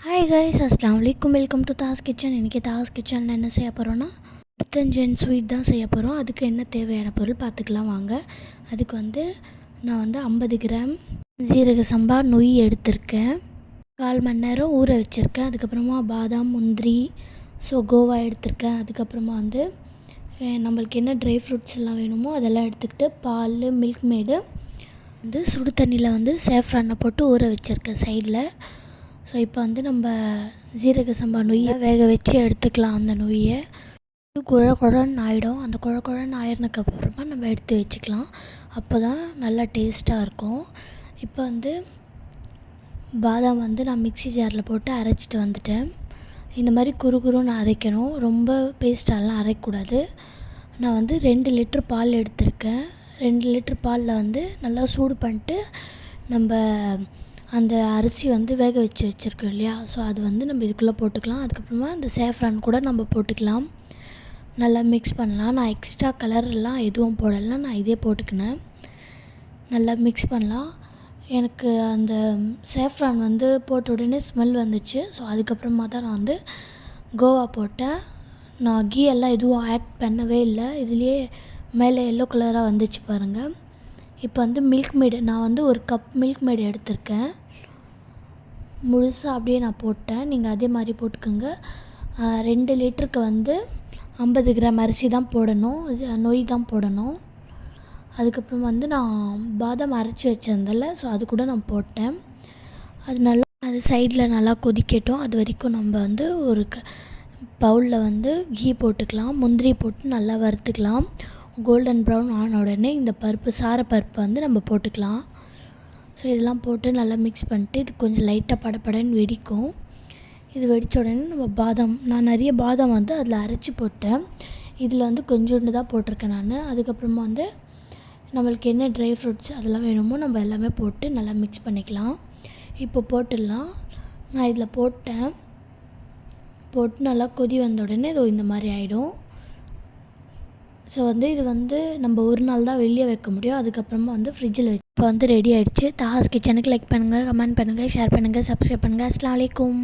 Hi guys, அஸ்ஸலாமு அலைக்கும். Welcome to Das kitchen. இன்றைக்கி தாஸ் கிச்சனில் என்ன செய்ய போகிறோன்னா புத்தஞ்சன் ஸ்வீட் தான் செய்ய போகிறோம். அதுக்கு என்ன தேவையான பொருள் பார்த்துக்கலாம் வாங்க. அதுக்கு நான் 50 கிராம் ஜீரக சம்பா நொய் எடுத்திருக்கேன். 1/4 மணி நேரம் ஊற வச்சுருக்கேன். அதுக்கப்புறமா பாதாம், முந்திரி, கோவா எடுத்திருக்கேன். அதுக்கப்புறமா நம்மளுக்கு என்ன ட்ரை ஃப்ரூட்ஸ் எல்லாம் வேணுமோ அதெல்லாம் எடுத்துக்கிட்டு பால், மில்க் மேடு சுடு தண்ணியில் சேஃப்ரானை போட்டு ஊற வச்சுருக்கேன் சைடில். ஸோ இப்போ நம்ம ஜீரக சம்பா நொய்யை வேக வச்சு எடுத்துக்கலாம். அந்த நொய்யை குழன்னு ஆகிடும். அந்த குழன்னு ஆயிரனுக்கப்புறமா நம்ம எடுத்து வச்சுக்கலாம். அப்போ தான் நல்லா டேஸ்ட்டாக இருக்கும். இப்போ பாதாம் நான் மிக்ஸி ஜாரில் போட்டு அரைச்சிட்டு வந்துட்டேன். இந்த மாதிரி குறுன்னு அரைக்கணும். ரொம்ப பேஸ்ட்டாலாம் அரைக்கக்கூடாது. நான் 2 லிட்டர் பால் எடுத்திருக்கேன். 2 லிட்டர் பாலில் நல்லா சூடு பண்ணிட்டு நம்ம அந்த அரிசி வேக வச்சுருக்கோம் இல்லையா, ஸோ அது நம்ம இதுக்குள்ளே போட்டுக்கலாம். அதுக்கப்புறமா இந்த சேஃப்ரான் கூட நம்ம போட்டுக்கலாம். நல்லா மிக்ஸ் பண்ணலாம். நான் எக்ஸ்ட்ரா கலர்லாம் எதுவும் போடலை, நான் இதே போட்டுக்கினேன். நல்லா மிக்ஸ் பண்ணலாம். எனக்கு அந்த சேஃப்ரான் போட்ட உடனே ஸ்மெல் வந்துச்சு. ஸோ அதுக்கப்புறமா தான் நான் கோவா போட்டேன். நான் கீ எல்லாம் எதுவும் ஆட் பண்ணவே இல்லை. இதுலேயே மேலே எல்லோ கலராக வந்துச்சு பாருங்கள். இப்போ மில்க் மேடு நான் 1 கப் மில்க் மேடு எடுத்திருக்கேன். முழுசாக அப்படியே நான் போட்டேன். நீங்கள் அதே மாதிரி போட்டுக்கோங்க. 2 லிட்டருக்கு 50 கிராம் அரிசி தான் போடணும், நொய் தான் போடணும். அதுக்கப்புறம் நான் பாதாம் அரைச்சி வச்சிருந்தேன்ல, ஸோ அது கூட நான் போட்டேன். அது சைடில் நல்லா கொதிக்கட்டும். அது வரைக்கும் நம்ம ஒரு பவுலில் கீ போட்டுக்கலாம். முந்திரி போட்டு நல்லா வறுத்துக்கலாம். கோல்டன் ப்ரௌன் ஆன உடனே இந்த பருப்பு, சாரப்பருப்பு நம்ம போட்டுக்கலாம். ஸோ இதெல்லாம் போட்டு நல்லா மிக்ஸ் பண்ணிட்டு இது கொஞ்சம் லைட்டாக படப்படன்னு வெடிக்கும். இது வெடித்த உடனே நம்ம பாதாம், நான் நிறைய பாதாம் அதில் அரைச்சி போட்டேன். இதில் கொஞ்சோண்டு தான் போட்டிருக்கேன் நான். அதுக்கப்புறமா நம்மளுக்கு என்ன ட்ரை ஃப்ரூட்ஸ் அதெல்லாம் வேணுமோ நம்ம எல்லாமே போட்டு நல்லா மிக்ஸ் பண்ணிக்கலாம். இப்போ போட்டுடலாம். நான் இதில் போட்டேன். போட்டு நல்லா கொதி வந்த உடனே இதோ இந்த மாதிரி ஆகிடும். ஸோ இது நம்ம ஒரு நாள் தான் வெளியே வைக்க முடியும். அதுக்கப்புறமா ஃப்ரிட்ஜில் வச்சு இப்போ ரெடி ஆகிடுச்சு. தாஸ் கிச்சனுக்கு லைக் பண்ணுங்கள், கமெண்ட் பண்ணுங்கள், ஷேர் பண்ணுங்கள், சப்ஸ்கிரைப் பண்ணுங்கள். அஸ்ஸலாமு அலைக்கும்.